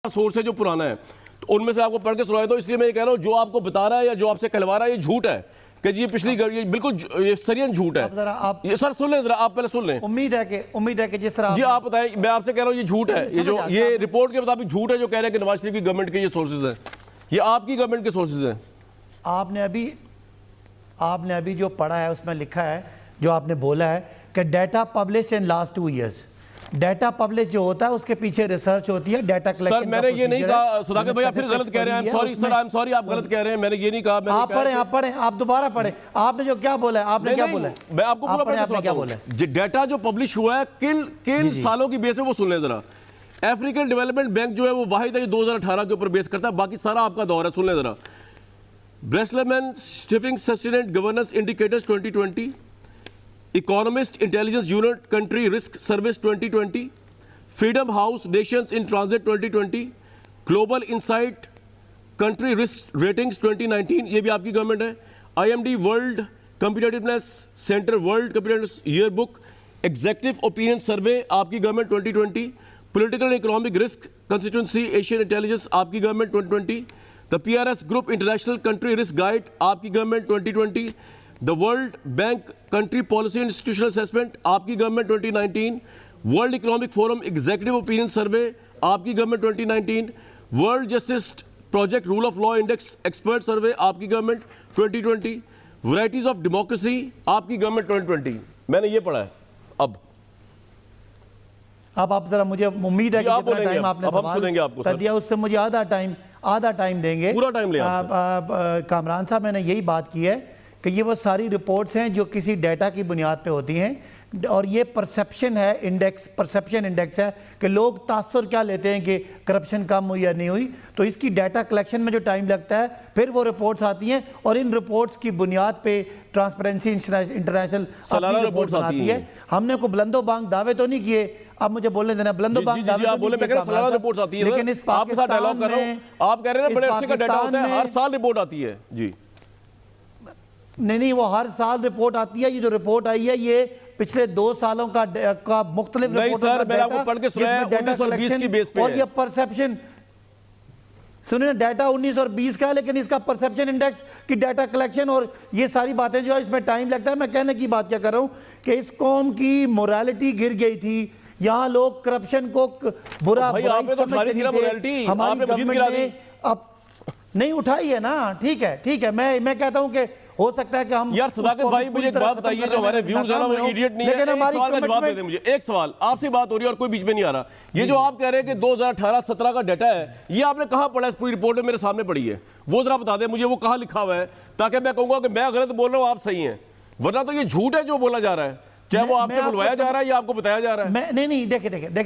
Source है जो पुराना है, तो उनमें से आपको पढ़ के सुनाया। तो इसलिए मैं ये कह रहा हूँ जो आपको बता रहा है या जो आपसे कहलवा रहा है ये झूठ है कि जी ये पिछली ये बिल्कुल ये सरियन झूठ है। आप ये सर सुन लें जरा, आप पहले सुन लें। उम्मीद है कि जिस तरह जी आप बताएं, मैं आपसे कह रहा हूँ ये झूठ है, ये जो ये रिपोर्ट के मुताबिक झूठ है जो कह रहे हैं कि नवाज शरीफ की गवर्नमेंट के ये सोर्सेज हैं, ये आपकी गवर्नमेंट के सोर्सेज हैं। आपने अभी जो पढ़ा है उसमें लिखा है, जो आपने बोला है कि data publish in last 2 years। Data publish जो होता है उसके पीछे रिसर्च होती है, डाटा कलेक्शन। सर मैंने ये नहीं कहा, सुधाकर भाई आप फिर गलत कह रहे हैं। Sorry sir, I am sorry, आप गलत कह रहे हैं। मैंने ये नहीं कहा। आप पढ़ें, आप दोबारा पढ़ें। आपने जो क्या बोला है, आपने क्या बोला है, मैं आपको पूरा पढ़ के सुनाता हूं। डाटा जो पब्लिश हुआ है किन सालों की बेस पे वो सुन लें जरा। अफ्रीकन डेवलपमेंट बैंक जो है वो वाहिद है 2018 के ऊपर बेस करता है, बाकी सारा आपका दौर है, सुन लें जरा। Bertelsmann Stiftung sustainable governance indicators 2020, economist intelligence unit country risk service 2020, freedom house nations in transit 2020, global insight country risk ratings 2019, ये भी आपकी गवर्नमेंट है। IMD world competitiveness center world competitiveness year book, executive opinion survey आपकी government 2020, political economic risk consultancy Asian intelligence आपकी government 2020, the PRS group international country risk guide आपकी government 2020, the world bank country policy institutional assessment आपकी government 2019, world economic forum executive opinion survey आपकी government 2019, world justice project rule of law index expert survey आपकी government 2020, varieties of democracy आपकी government 2020। मैंने ये पढ़ा है। अब आप जरा, मुझे उम्मीद है कि जितना टाइम आपने सवाल कर दिया उससे मुझे आधा टाइम देंगे। पूरा टाइम लें। कामरान साहब, मैंने यही बात की है कि ये वो सारी रिपोर्ट्स हैं जो किसी डेटा की बुनियाद पे होती हैं, और ये परसेप्शन इंडेक्स है कि लोग तासुर क्या लेते हैं कि करप्शन कम हुई या नहीं हुई। तो इसकी डाटा कलेक्शन में जो टाइम लगता है, फिर वो रिपोर्ट्स आती हैं और इन रिपोर्ट्स की बुनियाद पे ट्रांसपेरेंसी इंटरनेशनल अपनी रिपोर्ट्स आती है। हमने कोई बुलंदो बांग दावे तो नहीं किए, अब मुझे बोलने देना। बुलंदो बांग दावे तो नहीं किए, रिपोर्ट्स आती है, लेकिन इस पाकिस्तान में आप कह रहे हैं बड़े अरसे का डाटा होता है, हर साल रिपोर्ट आती है। जी नहीं, वो हर साल रिपोर्ट आती है। ये जो रिपोर्ट आई है ये पिछले 2 सालों का मुख्तलिफ रिपोर्ट सर, मैंने आपको पढ़ के सुनाया 19 और 20 की बेस पे और ये परसेप्शन सुनिए, डाटा 19 और 20 का है, लेकिन इसका परसेप्शन इंडेक्स की डाटा कलेक्शन और ये सारी बातें जो है इसमें टाइम लगता है। मैं कहने की बात क्या कर रहा हूं कि इस कौम की मोरालिटी गिर गई थी, यहाँ लोग करप्शन को बुरा समझते थे। हमारी गवर्नमेंट ने अब नहीं उठाई है ना। ठीक है, मैं कहता हूं कि हो सकता है कि हम यार सदाकत भाई, मुझे एक बात बताइए, जो हमारे व्यूअर्स हैं ना वो इडियट नहीं है, लेकिन हमारी सवाल का जवाब दे दें मुझे। एक सवाल आपसे बात हो रही है और कोई बीच में नहीं आ रहा। ये जो आप कह रहे हैं कि 2018-17 का डाटा है, ये आपने कहां पढ़ा? इस पूरी रिपोर्ट में मेरे सामने पड़ी है, वो जरा बता दें मुझे, वो कहां लिखा हुआ है, ताकि मैं कहूंगा कि मैं गलत बोल रहा हूं, आप सही हैं। वरना तो ये झूठ है जो बोला जा रहा है, चाहे वो आपसे बुलवाया जा रहा है या आपको बताया जा रहा है। नहीं, देखिए